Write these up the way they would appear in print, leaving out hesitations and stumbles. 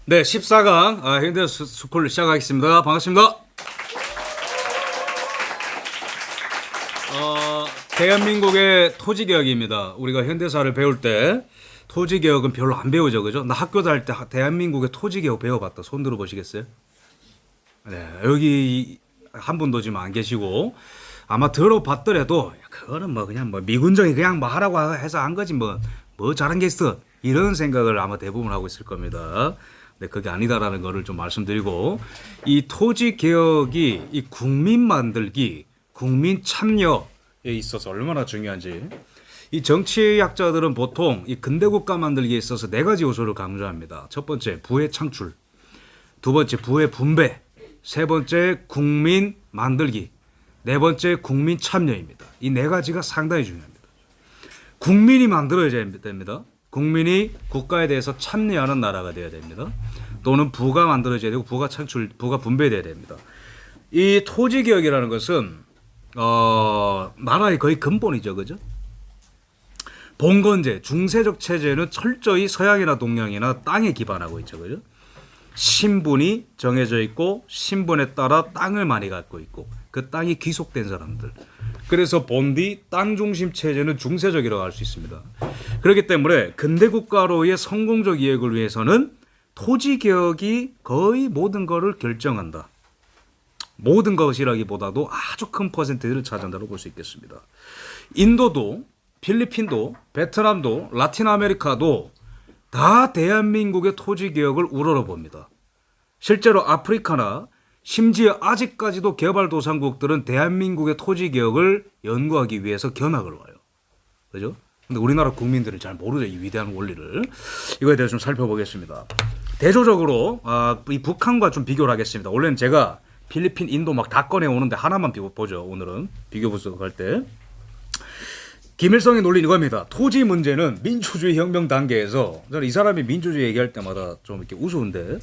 네, 14강 현대 스쿨 시작하겠습니다. 반갑습니다. 대한민국의 토지개혁입니다. 우리가 현대사를 배울 때 토지개혁은 별로 안 배우죠, 그죠? 나 학교 다닐 때 대한민국의 토지개혁 배워봤다. 손 들어보시겠어요? 네, 여기 한 분도 지금 안 계시고 아마 들어봤더라도 그거는 뭐 그냥 뭐 미군정이 그냥 뭐 하라고 해서 한 거지 뭐 잘한 게 있어 이런 생각을 아마 대부분 하고 있을 겁니다. 네, 그게 아니다라는 거를 좀 말씀드리고 이 토지 개혁이 이 국민 만들기, 국민 참여에 있어서 얼마나 중요한지 이 정치학자들은 보통 이 근대 국가 만들기에 있어서 네 가지 요소를 강조합니다. 첫 번째 부의 창출, 두 번째 부의 분배, 세 번째 국민 만들기, 네 번째 국민 참여입니다. 이 네 가지가 상당히 중요합니다. 국민이 만들어야 됩니다. 국민이 국가에 대해서 참여하는 나라가 되어야 됩니다. 또는 부가 만들어져야 되고 부가 창출, 부가 분배돼야 됩니다. 이 토지 개혁이라는 것은 나라의 거의 근본이죠, 그죠? 봉건제, 중세적 체제는 철저히 서양이나 동양이나 땅에 기반하고 있죠, 그죠? 신분이 정해져 있고 신분에 따라 땅을 많이 갖고 있고 그 땅이 귀속된 사람들. 그래서 본디 땅 중심 체제는 중세적이라고 할 수 있습니다. 그렇기 때문에 근대 국가로의 성공적 이익을 위해서는 토지 개혁이 거의 모든 것을 결정한다. 모든 것이라기보다도 아주 큰 퍼센트를 차지한다고 볼 수 있겠습니다. 인도도, 필리핀도, 베트남도, 라틴 아메리카도 다 대한민국의 토지 개혁을 우러러봅니다. 실제로 아프리카나 심지어 아직까지도 개발도상국들은 대한민국의 토지 개혁을 연구하기 위해서 견학을 와요. 그죠? 근데 우리나라 국민들은 잘 모르죠, 이 위대한 원리를. 이거에 대해서 좀 살펴보겠습니다. 대조적으로 이 북한과 좀 비교를 하겠습니다. 원래는 제가 필리핀, 인도 막 다 꺼내 오는데 하나만 보죠. 오늘은 비교 분석할 때. 김일성의 논리는 이겁니다. 토지 문제는 민주주의 혁명 단계에서 저는 이 사람이 민주주의 얘기할 때마다 좀 이렇게 우스운데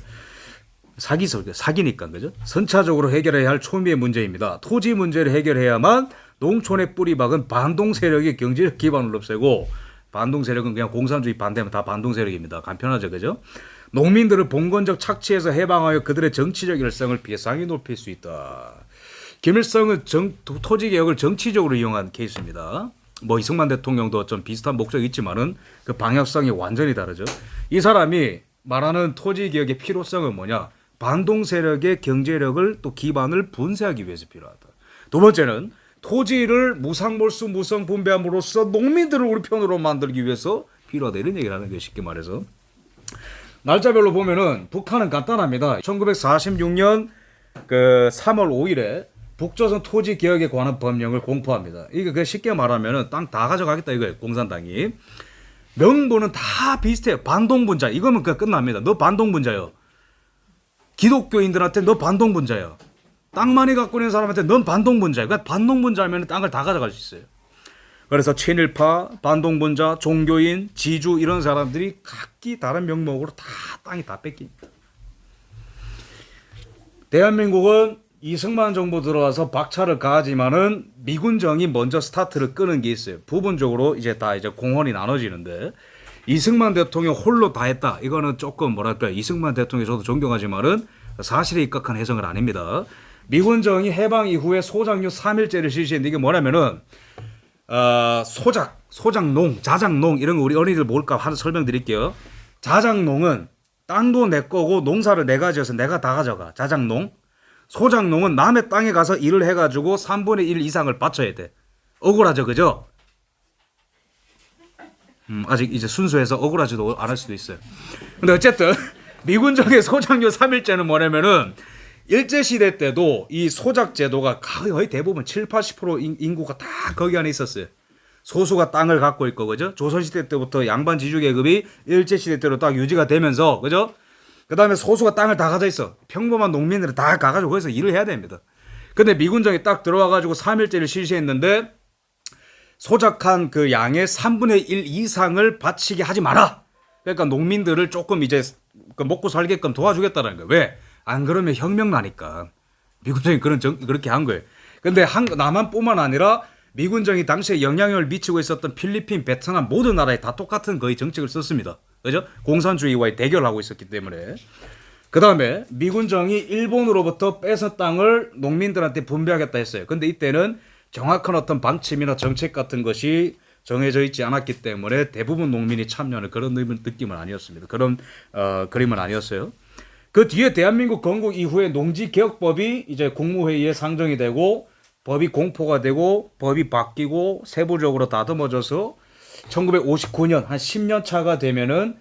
사기니까 그죠? 선차적으로 해결해야 할 초미의 문제입니다. 토지 문제를 해결해야만 농촌의 뿌리박은 반동 세력의 경제적 기반을 없애고 반동 세력은 그냥 공산주의 반대면 다 반동 세력입니다. 간편하죠, 그죠? 농민들을 봉건적 착취에서 해방하여 그들의 정치적 일성을 비상히 높일 수 있다. 김일성은 토지 개혁을 정치적으로 이용한 케이스입니다. 뭐 이승만 대통령도 좀 비슷한 목적이 있지만은 그 방향성이 완전히 다르죠. 이 사람이 말하는 토지 개혁의 필요성은 뭐냐? 반동 세력의 경제력을 또 기반을 분쇄하기 위해서 필요하다. 두 번째는 토지를 무상몰수 무상 분배함으로써 농민들을 우리 편으로 만들기 위해서 필요하다. 이런 얘기를 하는 거예요. 쉽게 말해서. 날짜별로 보면은 북한은 간단합니다. 1946년 그 3월 5일에 북조선 토지 개혁에 관한 법령을 공포합니다. 이게 그 쉽게 말하면은 땅 다 가져가겠다 이거예요. 공산당이. 명분은 다 비슷해요. 반동분자. 이거면 그냥 끝납니다. 너 반동분자요. 기독교인들한테 너 반동분자야. 땅 많이 갖고 있는 사람한테 넌 반동분자야. 그러니까 반동분자면 땅을 다 가져갈 수 있어요. 그래서 친일파, 반동분자, 종교인, 지주 이런 사람들이 각기 다른 명목으로 다 땅이 다 뺏깁니다. 대한민국은 이승만 정부 들어와서 박차를 가하지만은 미군정이 먼저 스타트를 끄는 게 있어요. 부분적으로 이제 공헌이 나눠지는데 이승만 대통령 홀로 다 했다. 이거는 조금 뭐랄까요. 이승만 대통령 저도 존경하지만은 사실에 입각한 해석은 아닙니다. 미군정이 해방 이후에 소작류 3일제를 실시했는데 이게 뭐냐면은 소작농, 자작농 이런 거 우리 어린이들 모를까 하나 설명드릴게요. 자작농은 땅도 내 거고 농사를 내가 지어서 내가 다 가져가. 자작농. 소작농은 남의 땅에 가서 일을 해가지고 3분의 1 이상을 바쳐야 돼. 억울하죠, 그죠? 아직 이제 순수해서 억울하지도 않을 수도 있어요. 근데 어쨌든 미군정의 소작류 3일제는 뭐냐면은 일제시대 때도 이 소작제도가 거의 대부분 7, 80% 인구가 다 거기 안에 있었어요. 소수가 땅을 갖고 있고, 그죠? 조선시대 때부터 양반 지주계급이 일제시대 때로 딱 유지가 되면서, 그죠? 그 다음에 소수가 땅을 다 가져 있어. 평범한 농민들은 다 가가지고 거기서 일을 해야 됩니다. 근데 미군정이 딱 들어와가지고 3일제를 실시했는데 소작한 그 양의 3분의 1 이상을 바치게 하지 마라. 그러니까 농민들을 조금 이제 먹고 살게끔 도와주겠다는 거예요. 왜? 안 그러면 혁명 나니까. 미군정이 그렇게 한 거예요. 근데 남한뿐만 아니라 미군정이 당시에 영향력을 미치고 있었던 필리핀, 베트남 모든 나라에 다 똑같은 거의 정책을 썼습니다. 그죠? 공산주의와의 대결하고 있었기 때문에. 그 다음에 미군정이 일본으로부터 뺏은 땅을 농민들한테 분배하겠다 했어요. 근데 이때는 정확한 어떤 방침이나 정책 같은 것이 정해져 있지 않았기 때문에 대부분 농민이 참여하는 그런 느낌은 아니었습니다. 그런 그림은 아니었어요. 그 뒤에 대한민국 건국 이후에 농지개혁법이 이제 국무회의에 상정이 되고 법이 공포가 되고 법이 바뀌고 세부적으로 다듬어져서 1959년 한 10년 차가 되면은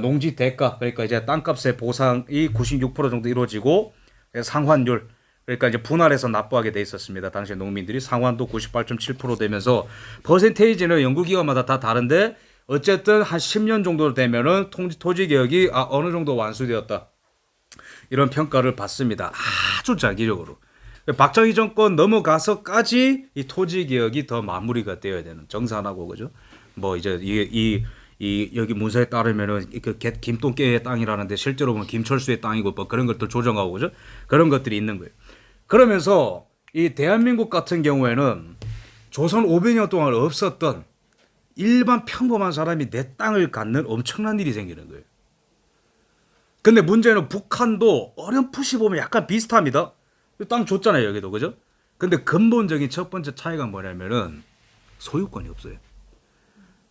농지 대가 그러니까 이제 땅값의 보상이 96% 정도 이루어지고 상환율 그러니까 이제 분할해서 납부하게 돼 있었습니다. 당시 농민들이 상환도 98.7% 되면서 퍼센테이지는 연구기관마다 다 다른데 어쨌든 한 10년 정도 되면은 토지 개혁이 어느 정도 완수되었다. 이런 평가를 받습니다. 아주 장기적으로. 박정희 정권 넘어가서까지 이 토지 개혁이 더 마무리가 되어야 되는 정산하고 그죠? 뭐 이제 이 여기 문서에 따르면은 그 김똥개의 땅이라는데 실제로 보면 김철수의 땅이고 뭐 그런 것들 조정하고 그죠? 그런 것들이 있는 거예요. 그러면서 이 대한민국 같은 경우에는 조선 500년 동안 없었던 일반 평범한 사람이 내 땅을 갖는 엄청난 일이 생기는 거예요. 근데 문제는 북한도 어렴풋이 보면 약간 비슷합니다. 땅 줬잖아요, 여기도. 그죠? 근데 근본적인 첫 번째 차이가 뭐냐면은 소유권이 없어요.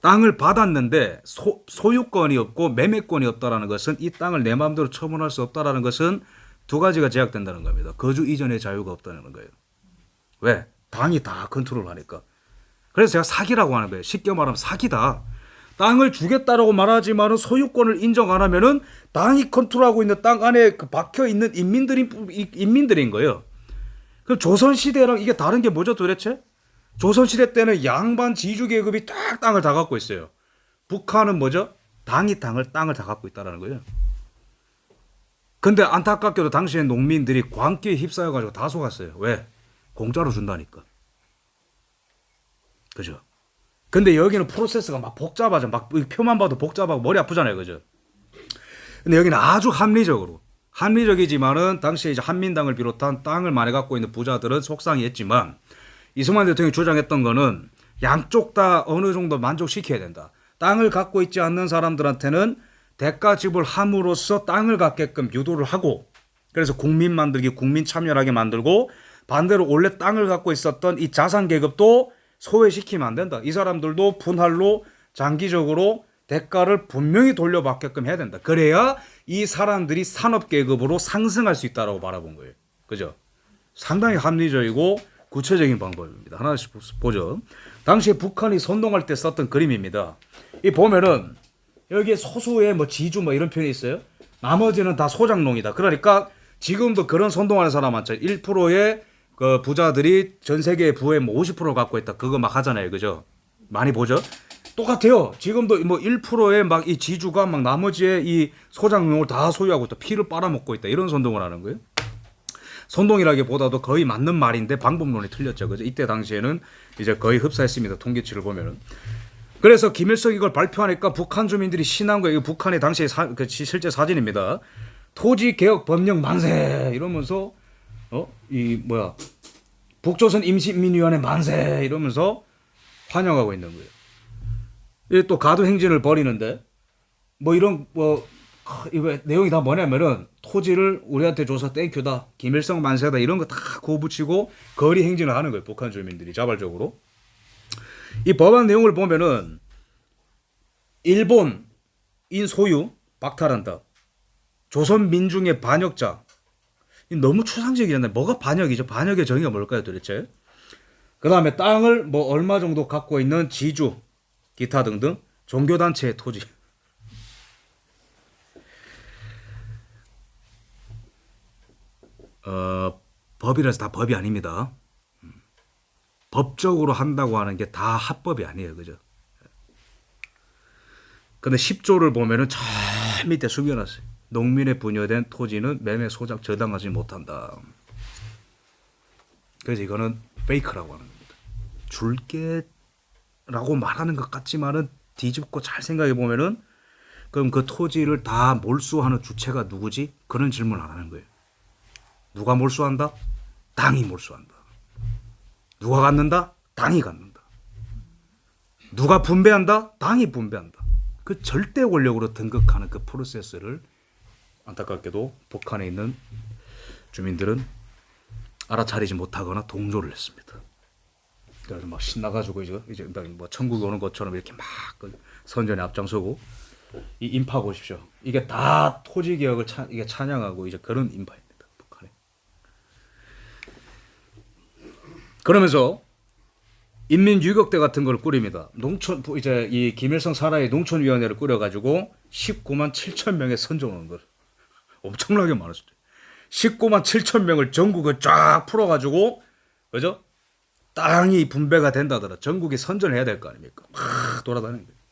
땅을 받았는데 소유권이 없고 매매권이 없다라는 것은 이 땅을 내 마음대로 처분할 수 없다라는 것은 두 가지가 제약된다는 겁니다. 거주 이전의 자유가 없다는 거예요. 왜? 당이 다 컨트롤하니까. 그래서 제가 사기라고 하는 거예요. 쉽게 말하면 사기다. 땅을 주겠다라고 말하지만은 소유권을 인정 안 하면은 당이 컨트롤하고 있는 땅 안에 그 박혀 있는 인민들인 거예요. 그럼 조선 시대랑 이게 다른 게 뭐죠 도대체? 조선 시대 때는 양반 지주 계급이 딱 땅을 다 갖고 있어요. 북한은 뭐죠? 당이 땅을 다 갖고 있다라는 거예요. 근데 안타깝게도 당시에 농민들이 광기에 휩싸여가지고 다 속았어요. 왜? 공짜로 준다니까. 그죠? 근데 여기는 프로세스가 막 복잡하죠. 막 표만 봐도 복잡하고 머리 아프잖아요. 그죠? 근데 여기는 아주 합리적이지만은 당시에 이제 한민당을 비롯한 땅을 많이 갖고 있는 부자들은 속상했지만 이승만 대통령이 주장했던 거는 양쪽 다 어느 정도 만족시켜야 된다. 땅을 갖고 있지 않는 사람들한테는 대가 지불함으로써 땅을 갖게끔 유도를 하고 그래서 국민 만들기, 국민 참여하게 만들고 반대로 원래 땅을 갖고 있었던 이 자산 계급도 소외시키면 안 된다. 이 사람들도 분할로 장기적으로 대가를 분명히 돌려받게끔 해야 된다. 그래야 이 사람들이 산업계급으로 상승할 수 있다고 바라본 거예요. 그죠? 상당히 합리적이고 구체적인 방법입니다. 하나씩 보죠. 당시에 북한이 선동할 때 썼던 그림입니다. 이 보면은 여기에 소수의 뭐 지주 뭐 이런 표현이 있어요. 나머지는 다 소장농이다. 그러니까 지금도 그런 선동하는 사람 많죠. 1%의 그 부자들이 전 세계 부의 뭐 50% 갖고 있다. 그거 막 하잖아요. 그죠? 많이 보죠? 똑같아요. 지금도 뭐 1%의 막 이 지주가 막 나머지의 이 소장농을 다 소유하고 있다. 피를 빨아먹고 있다. 이런 선동을 하는 거예요. 선동이라기보다도 거의 맞는 말인데 방법론이 틀렸죠. 그죠? 이때 당시에는 이제 거의 흡사했습니다. 통계치를 보면은. 그래서 김일성이 이걸 발표하니까 북한 주민들이 신한 거예요. 이거 북한의 당시의 실제 사진입니다. 토지 개혁 법령 만세 이러면서 북조선 임시민위원회 만세 이러면서 환영하고 있는 거예요. 또 가도 행진을 벌이는데 이거 내용이 다 뭐냐면은 토지를 우리한테 줘서 땡큐다, 김일성 만세다 이런 거 다 고붙이고 거리 행진을 하는 거예요. 북한 주민들이 자발적으로. 이 법안 내용을 보면은 일본인 소유 박탈한다. 조선 민중의 반역자. 너무 추상적이잖아요. 뭐가 반역이죠? 반역의 정의가 뭘까요, 도대체? 그 다음에 땅을 뭐 얼마 정도 갖고 있는 지주, 기타 등등 종교단체의 토지. 법이라서 다 법이 아닙니다. 법적으로 한다고 하는 게 다 합법이 아니에요. 그죠? 근데 10조를 보면은 저 밑에 숨겨놨어요. 농민에 분여된 토지는 매매 소작 저당하지 못한다. 그래서 이거는 페이크라고 하는 겁니다. 줄게라고 말하는 것 같지만은 뒤집고 잘 생각해 보면은 그럼 그 토지를 다 몰수하는 주체가 누구지? 그런 질문을 안 하는 거예요. 누가 몰수한다? 당이 몰수한다. 누가 갖는다? 당이 갖는다. 누가 분배한다? 당이 분배한다. 그 절대 권력으로 등극하는 그 프로세스를 안타깝게도 북한에 있는 주민들은 알아차리지 못하거나 동조를 했습니다. 그래서 막 신나가지고 이제 뭐 천국에 오는 것처럼 이렇게 막 선전에 앞장서고 이 인파 보십시오. 이게 다 토지 개혁을 이게 찬양하고 이제 그런 인파입니다. 북한에. 그러면서 인민유격대 같은 걸 꾸립니다. 농촌 이제 이 김일성 산하의 농촌위원회를 꾸려가지고 19만 7천 명의 선전 오는 걸 엄청나게 많았어요. 19만 7천 명을 전국을 쫙 풀어가지고 그죠? 땅이 분배가 된다더라. 전국에 선전을 해야 될 거 아닙니까? 막 돌아다니는 거예요.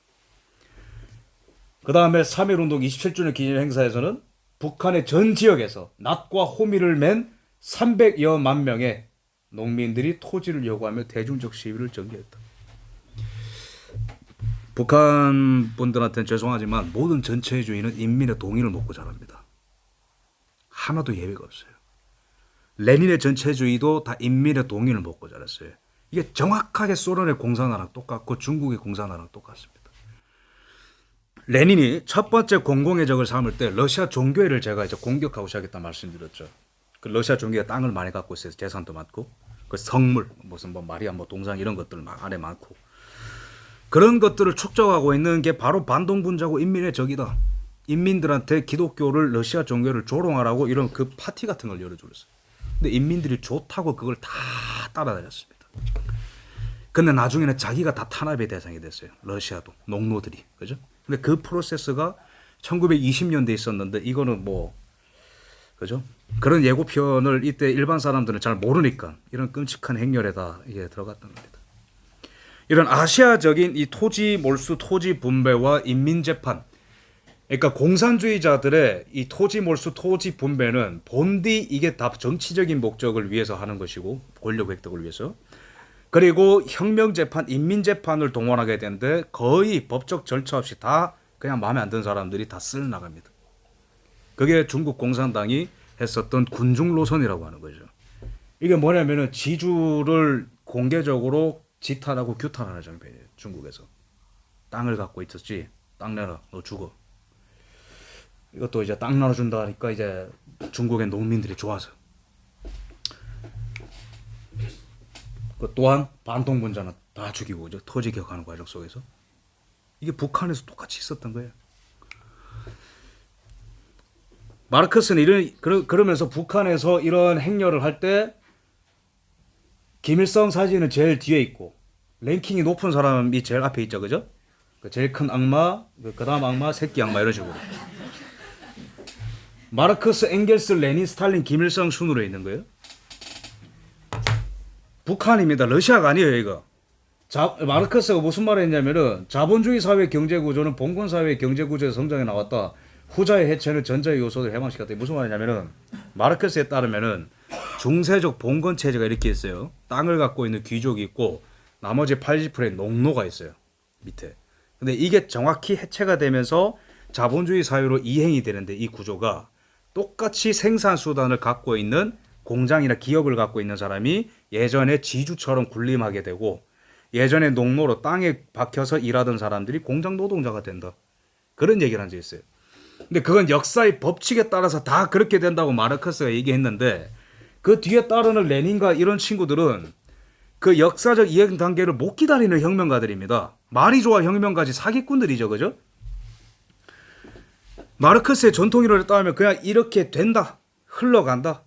그 다음에 3.1운동 27주년 기념 행사에서는 북한의 전 지역에서 낫과 호미를 맨 300여만 명의 농민들이 토지를 요구하며 대중적 시위를 전개했다. 북한 분들한테는 죄송하지만 모든 전체주의는 인민의 동의를 먹고 자랍니다. 하나도 예외가 없어요. 레닌의 전체주의도 다 인민의 동의를 먹고 자랐어요. 이게 정확하게 소련의 공산화랑 똑같고 중국의 공산화랑 똑같습니다. 레닌이 첫 번째 공공의 적을 삼을 때 러시아 종교회를 제가 이제 공격하고 시작했다 말씀드렸죠. 그 러시아 종교가 땅을 많이 갖고 있어요. 재산도 많고 그 성물 무슨 뭐 마리아 뭐 동상 이런 것들 막 안에 많고 그런 것들을 축적하고 있는 게 바로 반동분자고 인민의 적이다. 인민들한테 기독교를 러시아 종교를 조롱하라고 이런 그 파티 같은 걸 열어줬어요. 근데 인민들이 좋다고 그걸 다 따라다녔습니다. 근데 나중에는 자기가 다 탄압의 대상이 됐어요. 러시아도 농노들이 그죠? 근데 그 프로세스가 1920년대에 있었는데 이거는 뭐 그죠? 그런 예고편을 이때 일반 사람들은 잘 모르니까 이런 끔찍한 행렬에다 이게 들어갔던 겁니다. 이런 아시아적인 이 토지 몰수, 토지 분배와 인민 재판, 그러니까 공산주의자들의 이 토지 몰수, 토지 분배는 본디 이게 다 정치적인 목적을 위해서 하는 것이고 권력 획득을 위해서. 그리고 혁명 재판, 인민 재판을 동원하게 되는데 거의 법적 절차 없이 다 그냥 마음에 안 드는 사람들이 다 쓸 나갑니다. 그게 중국 공산당이 했었던 군중 노선이라고 하는 거죠. 이게 뭐냐면은 지주를 공개적으로 지탄하고 규탄하는 장면이에요. 중국에서. 땅을 갖고 있었지. 땅 내놔. 너 죽어. 이것도 이제 땅 나눠준다 하니까 이제 중국의 농민들이 좋아서. 그 또한 반동분자는 다 죽이고 이제 토지 개혁하는 과정 속에서. 이게 북한에서 똑같이 있었던 거예요. 마르크스는 그러면서 북한에서 이런 행렬을 할 때 김일성 사진은 제일 뒤에 있고 랭킹이 높은 사람이 제일 앞에 있죠, 그죠? 제일 큰 악마, 그 다음 악마, 새끼 악마 이런 식으로. 마르크스, 엥겔스, 레닌, 스탈린, 김일성 순으로 있는 거예요. 북한입니다. 러시아가 아니에요, 이거. 마르크스가 무슨 말을 했냐면은 자본주의 사회 경제 구조는 봉건 사회의 경제 구조에서 성장해 나왔다. 후자의 해체는 전자의 요소를 해방시켰다. 무슨 말이냐면은 마르크스에 따르면은 중세적 봉건 체제가 이렇게 있어요. 땅을 갖고 있는 귀족이 있고 나머지 80%의 농노가 있어요. 밑에. 근데 이게 정확히 해체가 되면서 자본주의 사회로 이행이 되는데 이 구조가 똑같이 생산 수단을 갖고 있는 공장이나 기업을 갖고 있는 사람이 예전에 지주처럼 군림하게 되고 예전에 농노로 땅에 박혀서 일하던 사람들이 공장 노동자가 된다. 그런 얘기를 한 적이 있어요. 근데 그건 역사의 법칙에 따라서 다 그렇게 된다고 마르크스가 얘기했는데 그 뒤에 따르는 레닌과 이런 친구들은 그 역사적 이행 단계를 못 기다리는 혁명가들입니다. 말이 좋아 혁명가지 사기꾼들이죠. 그죠? 마르크스의 전통 이론에 따르면 그냥 이렇게 된다. 흘러간다.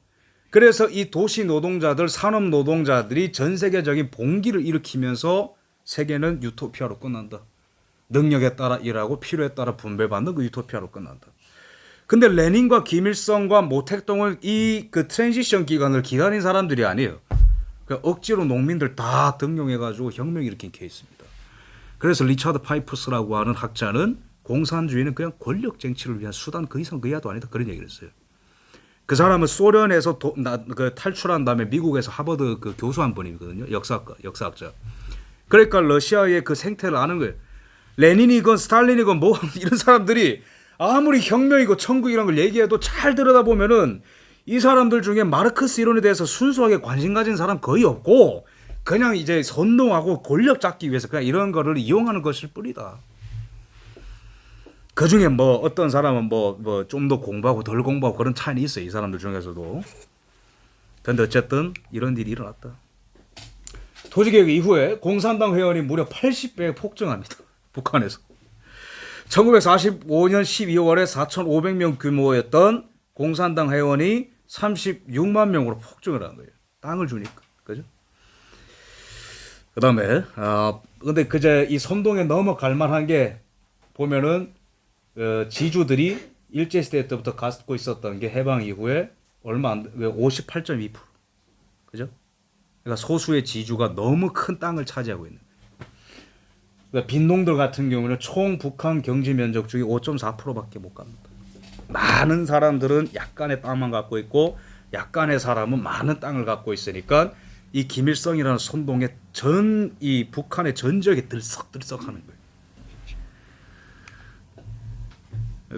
그래서 이 도시 노동자들, 산업 노동자들이 전 세계적인 봉기를 일으키면서 세계는 유토피아로 끝난다. 능력에 따라 일하고 필요에 따라 분배받는 그 유토피아로 끝난다. 근데 레닌과 김일성과 모택동을 이 그 트랜지션 기간을 기다린 사람들이 아니에요. 그러니까 억지로 농민들 다 등용해가지고 혁명 일으킨 케이스입니다. 그래서 리차드 파이프스라고 하는 학자는 공산주의는 그냥 권력 쟁취를 위한 수단 그 이상 그 이하도 아니다. 그런 얘기를 했어요. 그 사람은 소련에서 탈출한 다음에 미국에서 하버드 그 교수한 분이거든요. 역사학자. 그러니까 러시아의 그 생태를 아는 거예요. 레닌이건 스탈린이건 뭐 이런 사람들이 아무리 혁명이고 천국이라는 걸 얘기해도 잘 들여다보면은 이 사람들 중에 마르크스 이론에 대해서 순수하게 관심 가진 사람 거의 없고 그냥 이제 선동하고 권력 잡기 위해서 그냥 이런 거를 이용하는 것일 뿐이다. 그 중에 뭐 어떤 사람은 뭐 좀 더 공부하고 덜 공부하고 그런 차이는 있어요. 이 사람들 중에서도. 근데 어쨌든 이런 일이 일어났다. 토지개혁 이후에 공산당 회원이 무려 80배 폭증합니다. 북한에서. 1945년 12월에 4,500명 규모였던 공산당 회원이 36만 명으로 폭증을 한 거예요. 땅을 주니까. 그죠? 그 다음에, 근데 그제 이 선동에 넘어갈 만한 게 보면은, 지주들이 일제시대 때부터 갖고 있었던 게 해방 이후에 얼마 안, 58.2%. 그죠? 그러니까 소수의 지주가 너무 큰 땅을 차지하고 있는. 그러니까 빈농들 같은 경우는 총 북한 경지 면적 중에 5.4%밖에 못 갑니다. 많은 사람들은 약간의 땅만 갖고 있고 약간의 사람은 많은 땅을 갖고 있으니까 이 김일성이라는 선동에 전 이 북한의 전 지역에 들썩들썩하는 거예요.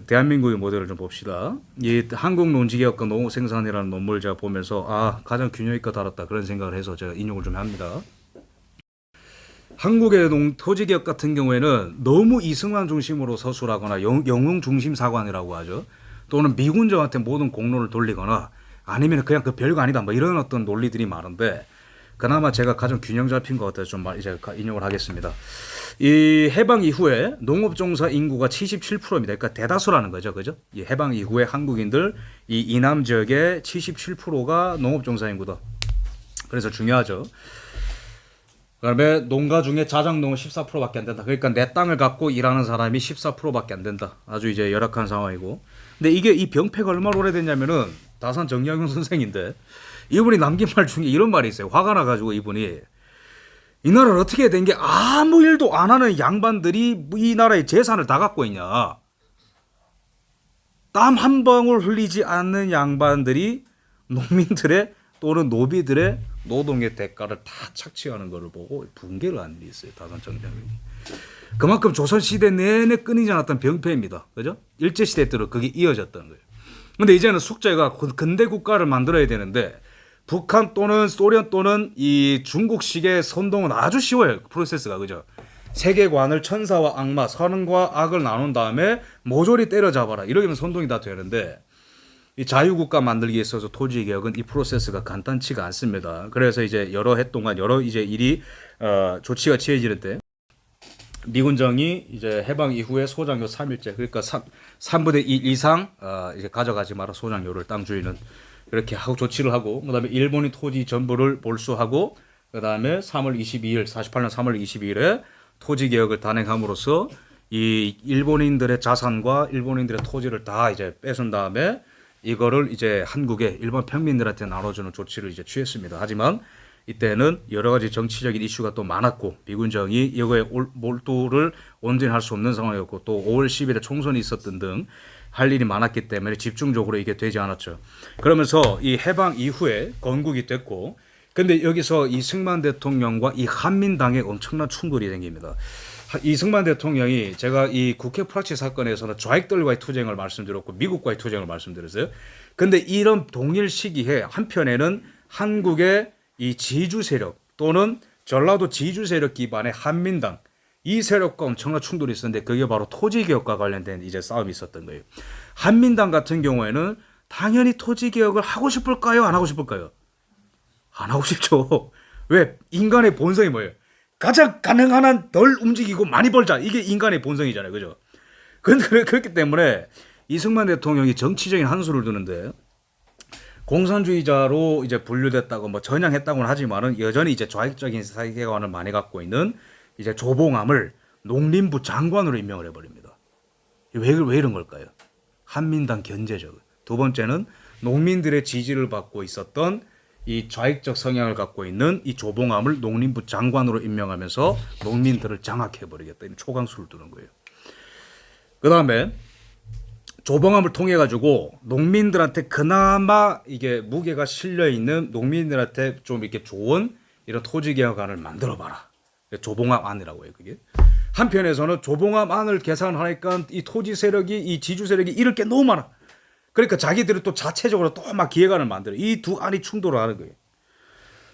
대한민국의 모델을 좀 봅시다. 이 한국 농지개혁과 농업생산이라는 논문을 제가 보면서 가장 균형 있게 다뤘다 그런 생각을 해서 제가 인용을 좀 합니다. 한국의 토지개혁 같은 경우에는 너무 이승만 중심으로 서술하거나 영웅 중심 사관이라고 하죠. 또는 미군정한테 모든 공로를 돌리거나 아니면 그냥 그 별거 아니다 뭐 이런 어떤 논리들이 많은데 그나마 제가 가장 균형 잡힌 것 같아서 좀 이제 인용을 하겠습니다. 이 해방 이후에 농업종사 인구가 77%입니다. 그러니까 대다수라는 거죠, 그죠? 이 해방 이후에 한국인들 이 이남 지역의 77%가 농업종사 인구다. 그래서 중요하죠. 그다음에 농가 중에 자작농은 14%밖에 안 된다. 그러니까 내 땅을 갖고 일하는 사람이 14%밖에 안 된다. 아주 이제 열악한 상황이고. 근데 이게 이 병폐가 얼마나 오래됐냐면은 다산 정약용 선생인데 이분이 남긴 말 중에 이런 말이 있어요. 화가 나가지고 이분이 이 나라를 어떻게 된 게 아무 일도 안 하는 양반들이 이 나라의 재산을 다 갖고 있냐. 땀 한 방울 흘리지 않는 양반들이 농민들의 또는 노비들의 노동의 대가를 다 착취하는 것을 보고 붕괴를 한 일이 있어요. 다산정약용이. 그만큼 조선시대 내내 끊이지 않았던 병폐입니다. 그죠? 일제시대 때로 그게 이어졌던 거예요. 근데 이제는 숙제가 근대 국가를 만들어야 되는데 북한 또는 소련 또는 이 중국식의 선동은 아주 쉬워요. 프로세스가. 그죠? 세계관을 천사와 악마, 선과 악을 나눈 다음에 모조리 때려잡아라. 이러면 선동이 다 되는데 이 자유국가 만들기에 있어서 토지개혁은 이 프로세스가 간단치가 않습니다. 그래서 이제 여러 해 동안 여러 이제 일이 조치가 취해지는 때 미군정이 이제 해방 이후에 소장료 3일제 그러니까 3분의 1 이상 이제 가져가지 마라 소장료를 땅 주인은 이렇게 하고 조치를 하고 그다음에 일본이 토지 전부를 몰수하고 그다음에 3월 22일 48년 3월 22일에 토지 개혁을 단행함으로써 이 일본인들의 자산과 일본인들의 토지를 다 이제 뺏은 다음에 이거를 이제 한국의 일본 평민들한테 나눠주는 조치를 이제 취했습니다. 하지만 이때는 여러 가지 정치적인 이슈가 또 많았고 미군정이 이거에 몰두를 온전히 할 수 없는 상황이었고 또 5월 10일에 총선이 있었던 등 할 일이 많았기 때문에 집중적으로 이게 되지 않았죠. 그러면서 이 해방 이후에 건국이 됐고 근데 여기서 이승만 대통령과 이 한민당에 엄청난 충돌이 생깁니다. 이승만 대통령이 제가 이 국회 프락치 사건에서는 좌익들과의 투쟁을 말씀드렸고 미국과의 투쟁을 말씀드렸어요. 근데 이런 동일 시기에 한편에는 한국의 이 지주 세력 또는 전라도 지주 세력 기반의 한민당 이 세력과 엄청난 충돌이 있었는데 그게 바로 토지개혁과 관련된 이제 싸움이 있었던 거예요. 한민당 같은 경우에는 당연히 토지개혁을 하고 싶을까요? 안 하고 싶을까요? 안 하고 싶죠. 왜? 인간의 본성이 뭐예요? 가장 가능한 한 덜 움직이고 많이 벌자. 이게 인간의 본성이잖아요. 그죠? 그렇기 때문에 이승만 대통령이 정치적인 한 수를 두는데 공산주의자로 이제 분류됐다고 뭐 전향했다고는 하지만은 여전히 이제 좌익적인 세계관을 많이 갖고 있는 이제 조봉암을 농림부 장관으로 임명을 해버립니다. 왜 이런 걸까요? 한민당 견제죠. 두 번째는 농민들의 지지를 받고 있었던 이 좌익적 성향을 갖고 있는 이 조봉암을 농림부 장관으로 임명하면서 농민들을 장악해버리겠다. 이런 초강수를 두는 거예요. 그 다음에 조봉암을 통해 가지고 농민들한테 그나마 이게 무게가 실려 있는 농민들한테 좀 이렇게 좋은 이런 토지개혁안을 만들어봐라. 조봉암 안이라고 해요. 그게 한편에서는 조봉암 안을 계산하니까 이 토지 세력이 이 지주 세력이 잃을 게 너무 많아. 그러니까 자기들이 또 자체적으로 또 막 기획안을 만들어. 이 두 안이 충돌을 하는 거예요.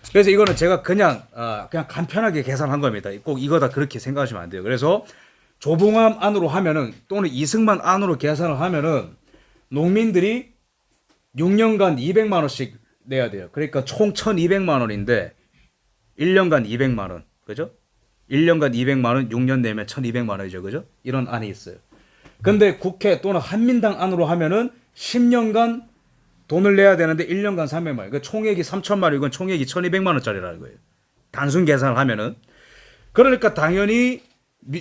그래서 이거는 제가 그냥 간편하게 계산한 겁니다. 꼭 이거다 그렇게 생각하시면 안 돼요. 그래서 조봉암 안으로 하면은 또는 이승만 안으로 계산을 하면은 농민들이 6년간 200만 원씩 내야 돼요. 그러니까 총 1,200만 원인데 1년간 200만 원. 그죠? 1년간 200만 원, 6년 내면 1,200만 원이죠. 그죠? 이런 안이 있어요. 근데 국회 또는 한민당 안으로 하면은 10년간 돈을 내야 되는데 1년간 300만 원. 그러니까 총액이 3천만 원, 이건 총액이 1,200만 원짜리라는 거예요. 단순 계산을 하면은. 그러니까 당연히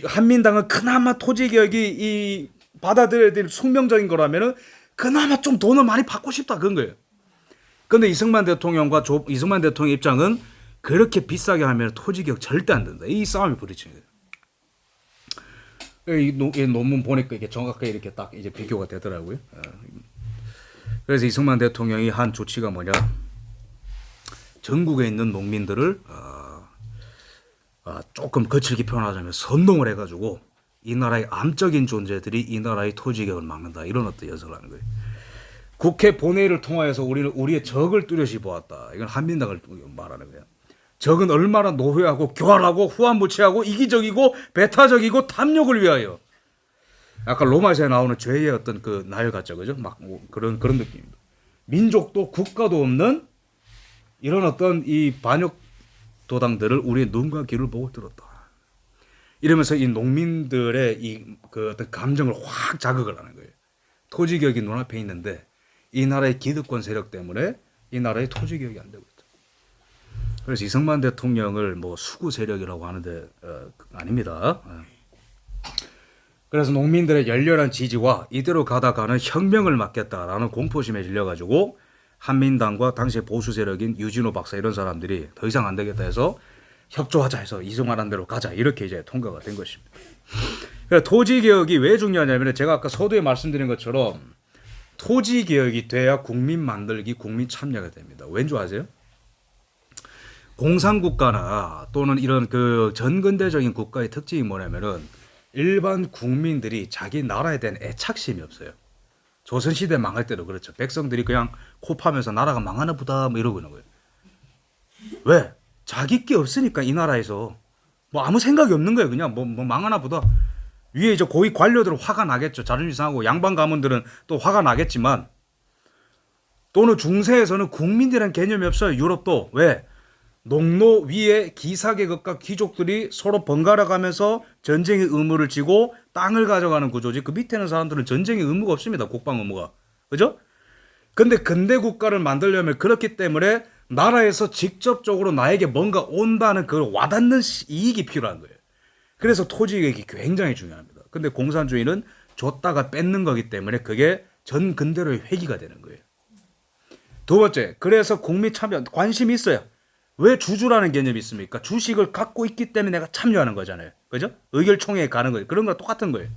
한민당은 그나마 토지개혁이 이 받아들여야 될 숙명적인 거라면은 그나마 좀 돈을 많이 받고 싶다 그런 거예요. 근데 이승만 대통령과 이승만 대통령 입장은 그렇게 비싸게 하면 토지개혁 절대 안 된다. 이 싸움이 부딪히는 거예요. 이 논문 보니까 이게 정확하게 이렇게 딱 이제 비교가 되더라고요. 그래서 이승만 대통령이 한 조치가 뭐냐? 전국에 있는 농민들을 조금 거칠게 표현하자면 선동을 해가지고 이 나라의 암적인 존재들이 이 나라의 토지개혁을 막는다. 이런 어떤 연설을 하는 거예요. 국회 본회의를 통하여서 우리는 우리의 적을 뚜렷이 보았다. 이건 한민당을 말하는 거예요. 적은 얼마나 노회하고 교활하고 후한무치하고 이기적이고 배타적이고 탐욕을 위하여. 아까 로마서에 나오는 죄의 어떤 그 나열 같죠, 그죠? 막 뭐 그런 느낌입니다. 민족도 국가도 없는 이런 어떤 이 반역 도당들을 우리의 눈과 귀를 보고 들었다. 이러면서 이 농민들의 이 그 어떤 감정을 확 자극을 하는 거예요. 토지개혁이 눈앞에 있는데 이 나라의 기득권 세력 때문에 이 나라의 토지개혁이 안 되고 있다. 그래서 이승만 대통령을 뭐 수구 세력이라고 하는데 아닙니다. 그래서 농민들의 열렬한 지지와 이대로 가다가는 혁명을 막겠다라는 공포심에 질려가지고 한민당과 당시의 보수 세력인 유진호 박사 이런 사람들이 더 이상 안 되겠다 해서 협조하자 해서 이승만한 대로 가자 이렇게 이제 통과가 된 것입니다. 그러니까 토지개혁이 왜 중요하냐면 제가 아까 서두에 말씀드린 것처럼 토지개혁이 돼야 국민 만들기, 국민 참여가 됩니다. 왠 줄 아세요? 공산국가나 또는 이런 그 전근대적인 국가의 특징이 뭐냐면은 일반 국민들이 자기 나라에 대한 애착심이 없어요. 조선시대 망할 때도 그렇죠. 백성들이 그냥 코 파면서 나라가 망하나 보다 뭐 이러고 있는 거예요. 왜? 자기 게 없으니까 이 나라에서 뭐 아무 생각이 없는 거예요. 그냥 뭐 망하나 보다. 위에 이제 고위 관료들은 화가 나겠죠. 자존심 상하고 양반 가문들은 또 화가 나겠지만 또는 중세에서는 국민이라는 개념이 없어요. 유럽도. 왜? 농노 위에 기사계급과 귀족들이 서로 번갈아 가면서 전쟁의 의무를 지고 땅을 가져가는 구조지. 그 밑에 있는 사람들은 전쟁의 의무가 없습니다. 국방 의무가. 그죠? 근데 근대 국가를 만들려면 그렇기 때문에 나라에서 직접적으로 나에게 뭔가 온다는 그 와닿는 이익이 필요한 거예요. 그래서 토지개혁이 굉장히 중요합니다. 근데 공산주의는 줬다가 뺏는 거기 때문에 그게 전 근대로의 회귀가 되는 거예요. 두 번째, 그래서 국민 참여 관심이 있어요. 왜 주주라는 개념이 있습니까? 주식을 갖고 있기 때문에 내가 참여하는 거잖아요. 그죠? 의결총회에 가는 거예요. 그런 거랑 똑같은 거예요.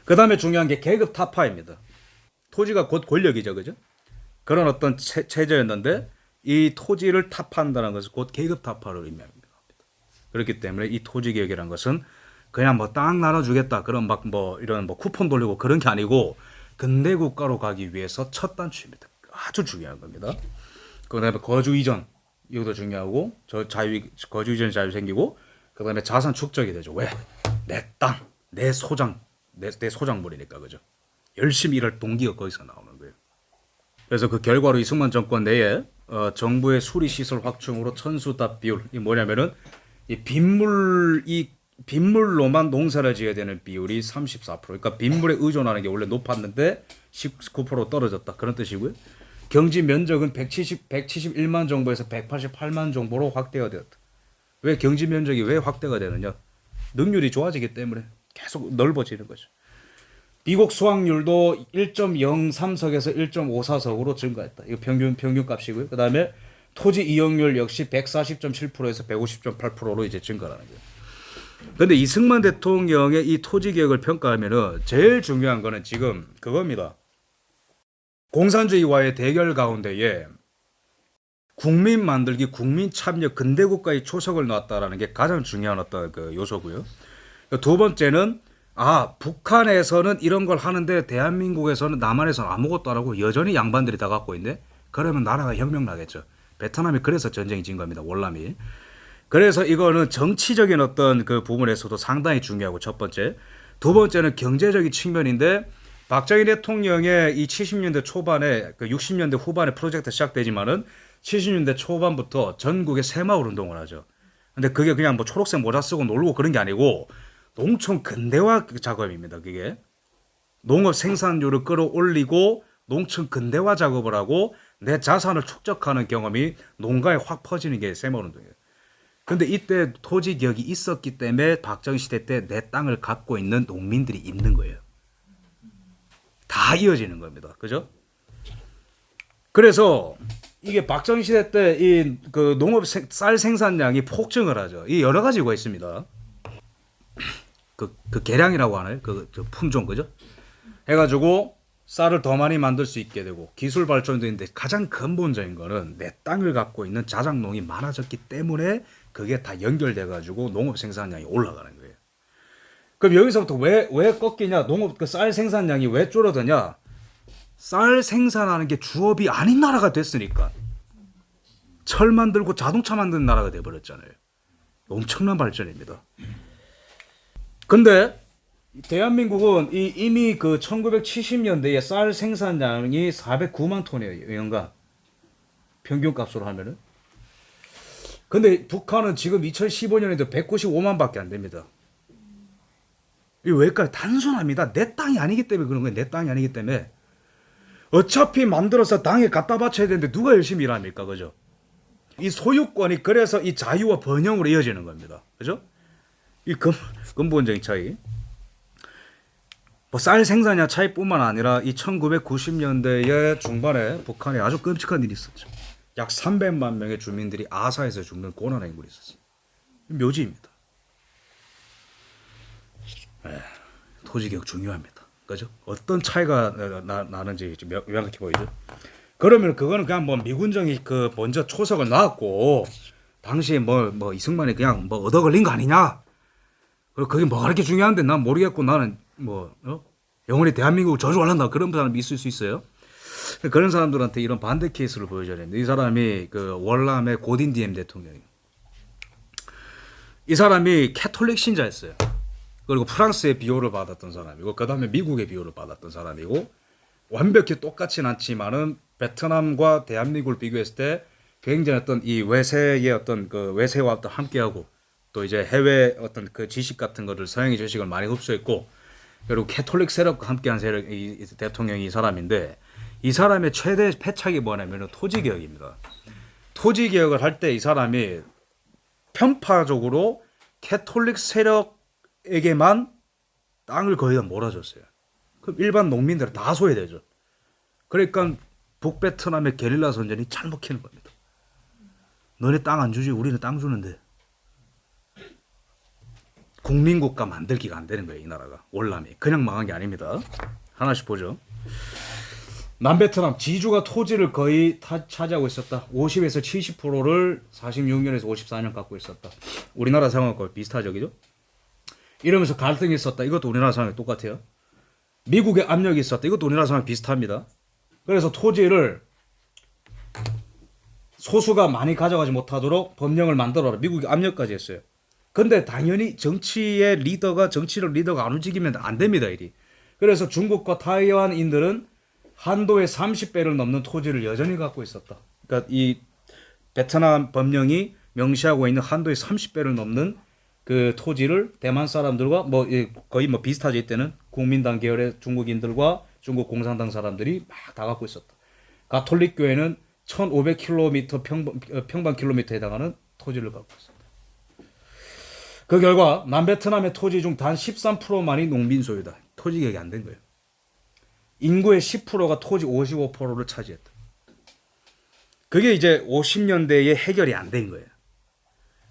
그 다음에 중요한 게 계급 타파입니다. 토지가 곧 권력이죠. 그죠? 그런 어떤 체제였는데 이 토지를 타파한다는 것은 곧 계급 타파를 의미합니다. 그렇기 때문에 이 토지개혁이라는 것은 그냥 뭐 땅 나눠주겠다. 그런 막 뭐 이런 뭐 쿠폰 돌리고 그런 게 아니고 근대 국가로 가기 위해서 첫 단추입니다. 아주 중요한 겁니다. 그 다음에 거주 이전. 이것도 중요하고 거주 이전 자유 생기고 그 다음에 자산 축적이 되죠. 왜? 내 땅, 내 소장, 내 소장물이니까 그죠. 열심히 일할 동기가 거기서 나오는 거예요. 그래서 그 결과로 이승만 정권 내에 정부의 수리시설 확충으로 천수답 비율 이 뭐냐면은 이 빗물로만 농사를 지어야 되는 비율이 34%. 그러니까 빗물에 의존하는 게 원래 높았는데 19% 떨어졌다 그런 뜻이고요. 경지 면적은 171만 정보에서 188만 정보로 확대가 되었다. 왜 경지 면적이 왜 확대가 되느냐? 능률이 좋아지기 때문에 계속 넓어지는 거죠. 미국 수확률도 1.03석에서 1.54석으로 증가했다. 이거 평균 값이고요. 그 다음에 토지 이용률 역시 140.7%에서 150.8%로 이제 증가하는 거예요. 그런데 이승만 대통령의 이 토지 개혁을 평가하면은 제일 중요한 거는 지금 그겁니다. 공산주의와의 대결 가운데에 국민 만들기, 국민 참여, 근대 국가의 초석을 놨다라는 게 가장 중요한 어떤 그 요소고요. 두 번째는 북한에서는 이런 걸 하는데 대한민국에서는 남한에서는 아무것도 안 하고 여전히 양반들이 다 갖고 있는데 그러면 나라가 혁명 나겠죠. 베트남이 그래서 전쟁이 진 겁니다. 월남이. 그래서 이거는 정치적인 어떤 그 부분에서도 상당히 중요하고 첫 번째. 두 번째는 경제적인 측면인데 박정희 대통령의 이 70년대 초반에 그 60년대 후반에 프로젝트 시작되지만은 70년대 초반부터 전국에 새마을 운동을 하죠. 근데 그게 그냥 뭐 초록색 모자 쓰고 놀고 그런 게 아니고 농촌 근대화 작업입니다. 그게 농업 생산율을 끌어올리고 농촌 근대화 작업을 하고 내 자산을 축적하는 경험이 농가에 확 퍼지는 게 새마을 운동이에요. 근데 이때 토지 개혁이 있었기 때문에 박정희 시대 때 내 땅을 갖고 있는 농민들이 있는 거예요. 다 이어지는 겁니다. 그죠? 그래서 이게 박정희 시대 때 이 그 농업 쌀 생산량이 폭증을 하죠. 이 여러 가지가 있습니다. 그 계량이라고 하나요? 그 품종 그죠? 해가지고 쌀을 더 많이 만들 수 있게 되고 기술 발전도 있는데 가장 근본적인 거는 내 땅을 갖고 있는 자작농이 많아졌기 때문에 그게 다 연결돼가지고 농업 생산량이 올라가는 거예요. 그럼 여기서부터 왜 꺾이냐? 농업 그 쌀 생산량이 왜 줄어드냐? 쌀 생산하는 게 주업이 아닌 나라가 됐으니까. 철 만들고 자동차 만드는 나라가 돼버렸잖아요. 엄청난 발전입니다. 근데 대한민국은 이미 그 1970년대에 쌀 생산량이 409만 톤이에요. 연간 평균값으로 하면은. 근데 북한은 지금 2015년에도 195만밖에 안 됩니다. 이 왜일까요? 단순합니다. 내 땅이 아니기 때문에 그런 거예요. 내 땅이 아니기 때문에. 어차피 만들어서 땅에 갖다 바쳐야 되는데 누가 열심히 일합니까? 그죠? 이 소유권이 그래서 이 자유와 번영으로 이어지는 겁니다. 그죠? 이 근본적인 차이. 뭐 쌀 생산량 차이뿐만 아니라 이 1990년대의 중반에 북한에 아주 끔찍한 일이 있었죠. 약 300만 명의 주민들이 아사에서 죽는 고난의 인물이 있었어요. 묘지입니다. 토지개혁 중요합니다. 그죠? 어떤 차이가 나는지 명확히 보이죠? 그러면 그거는 그냥 뭐 미군정이 그 먼저 초석을 놨고 당시에 뭐 이승만이 그냥 뭐 얻어 걸린 거 아니냐? 그리고 그게 뭐가 그렇게 중요한데 난 모르겠고 나는 영원히 대한민국을 저주할란다 그런 사람이 있을 수 있어요. 그런 사람들한테 이런 반대 케이스를 보여줘야 되는데 이 사람이 그 월남의 고딘 디엠 대통령이에요. 이 사람이 캐톨릭 신자였어요. 그리고 프랑스의 비호를 받았던 사람이고 그 다음에 미국의 비호를 받았던 사람이고 완벽히 똑같진 않지만은 베트남과 대한민국을 비교했을 때 굉장히 어떤 이 외세의 어떤 그 외세와 어떤 함께하고 또 이제 해외 어떤 그 지식 같은 거를 서양의 지식을 많이 흡수했고 그리고 캐톨릭 세력과 함께한 세력 이 대통령이 이 사람인데 이 사람의 최대 패착이 뭐냐면 토지 개혁입니다. 토지 개혁을 할 때 이 사람이 편파적으로 캐톨릭 세력에게만 땅을 거의 다 몰아줬어요. 그럼 일반 농민들은 다 소외되죠. 그러니까 북베트남의 게릴라 선전이 잘 먹히는 겁니다. 너네 땅 안 주지 우리는 땅 주는데. 국민국가 만들기가 안 되는 거예요. 이 나라가. 월남이. 그냥 망한 게 아닙니다. 하나씩 보죠. 남베트남 지주가 토지를 거의 차지하고 있었다. 50에서 70%를 46년에서 54년 갖고 있었다. 우리나라 상황과 거의 비슷하죠. 그죠? 이러면서 갈등이 있었다. 이것도 우리나라 상황이 똑같아요. 미국의 압력이 있었다. 이것도 우리나라 상황이 비슷합니다. 그래서 토지를 소수가 많이 가져가지 못하도록 법령을 만들어라. 미국이 압력까지 했어요. 근데 당연히 정치를 리더가 안 움직이면 안 됩니다. 일이. 그래서 중국과 타이완인들은 한도의 30배를 넘는 토지를 여전히 갖고 있었다. 그러니까 이 베트남 법령이 명시하고 있는 한도의 30배를 넘는 그 토지를 대만 사람들과 거의 비슷하죠. 이때는 국민당 계열의 중국인들과 중국 공산당 사람들이 막 다 갖고 있었다. 가톨릭 교회는 1,500km 평방 킬로미터에 해당하는 토지를 갖고 있었다. 그 결과 남베트남의 토지 중 단 13%만이 농민 소유다. 토지 개혁이 안 된 거예요. 인구의 10%가 토지 55%를 차지했다. 그게 이제 50년대에 해결이 안 된 거예요.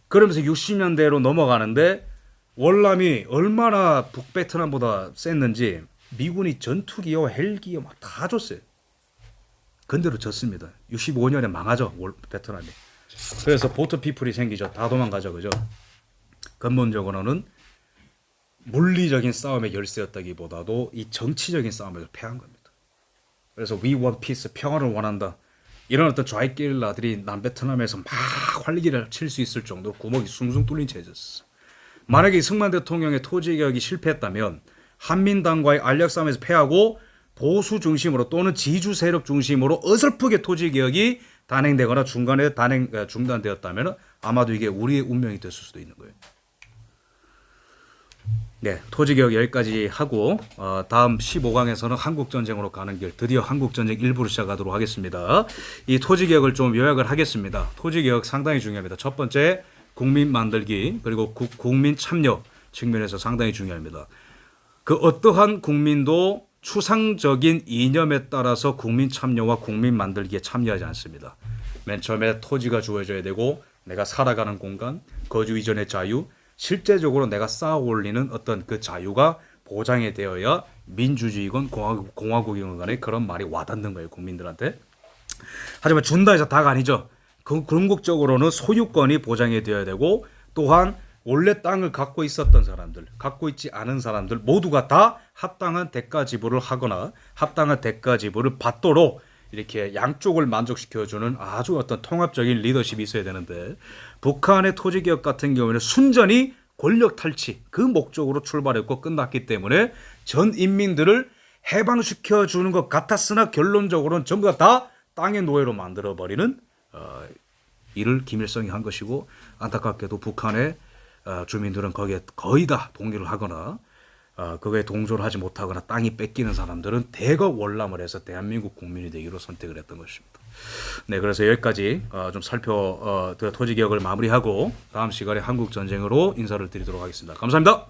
그러면서 60년대로 넘어가는데 월남이 얼마나 북베트남보다 셌는지 미군이 전투기와 헬기와 막 다 줬어요. 근데로 졌습니다. 65년에 망하죠. 베트남이. 그래서 보트 피플이 생기죠. 다 도망가죠. 그죠? 근본적으로는 물리적인 싸움의 열세였다기보다도 이 정치적인 싸움에서 패한 겁니다. 그래서 We want peace, 평화를 원한다. 이런 어떤 좌익 게릴라들이 남베트남에서 막 활기를 칠 수 있을 정도로 구멍이 숭숭 뚫린 채였어. 만약에 이승만 대통령의 토지 개혁이 실패했다면 한민당과의 알력 싸움에서 패하고 보수 중심으로 또는 지주 세력 중심으로 어설프게 토지 개혁이 단행되거나 중간에 중단되었다면 아마도 이게 우리의 운명이 됐을 수도 있는 거예요. 네, 토지개혁 여기까지 하고 다음 15강에서는 한국전쟁으로 가는 길, 드디어 한국전쟁 일부를 시작하도록 하겠습니다. 이 토지개혁을 좀 요약을 하겠습니다. 토지개혁 상당히 중요합니다. 첫 번째, 국민 만들기, 그리고 국민 참여 측면에서 상당히 중요합니다. 그 어떠한 국민도 추상적인 이념에 따라서 국민 참여와 국민 만들기에 참여하지 않습니다. 맨 처음에 토지가 주어져야 되고 내가 살아가는 공간, 거주 이전의 자유, 실제적으로 내가 쌓아 올리는 어떤 그 자유가 보장이 되어야 민주주의건 공화국이건 간에 그런 말이 와닿는 거예요, 국민들한테. 하지만 준다 해서 다가 아니죠. 궁극적으로는 소유권이 보장이 되어야 되고 또한 원래 땅을 갖고 있었던 사람들, 갖고 있지 않은 사람들 모두가 다 합당한 대가 지불을 하거나 합당한 대가 지불을 받도록 이렇게 양쪽을 만족시켜주는 아주 어떤 통합적인 리더십이 있어야 되는데 북한의 토지개혁 같은 경우에는 순전히 권력 탈취 그 목적으로 출발했고 끝났기 때문에 전 인민들을 해방시켜주는 것 같았으나 결론적으로는 전부 다 땅의 노예로 만들어버리는 일을 김일성이 한 것이고 안타깝게도 북한의 주민들은 거기에 거의 다 동의를 하거나 그거에 동조를 하지 못하거나 땅이 뺏기는 사람들은 대거 월남을 해서 대한민국 국민이 되기로 선택을 했던 것입니다. 네, 그래서 여기까지 좀 토지개혁을 마무리하고 다음 시간에 한국전쟁으로 인사를 드리도록 하겠습니다. 감사합니다.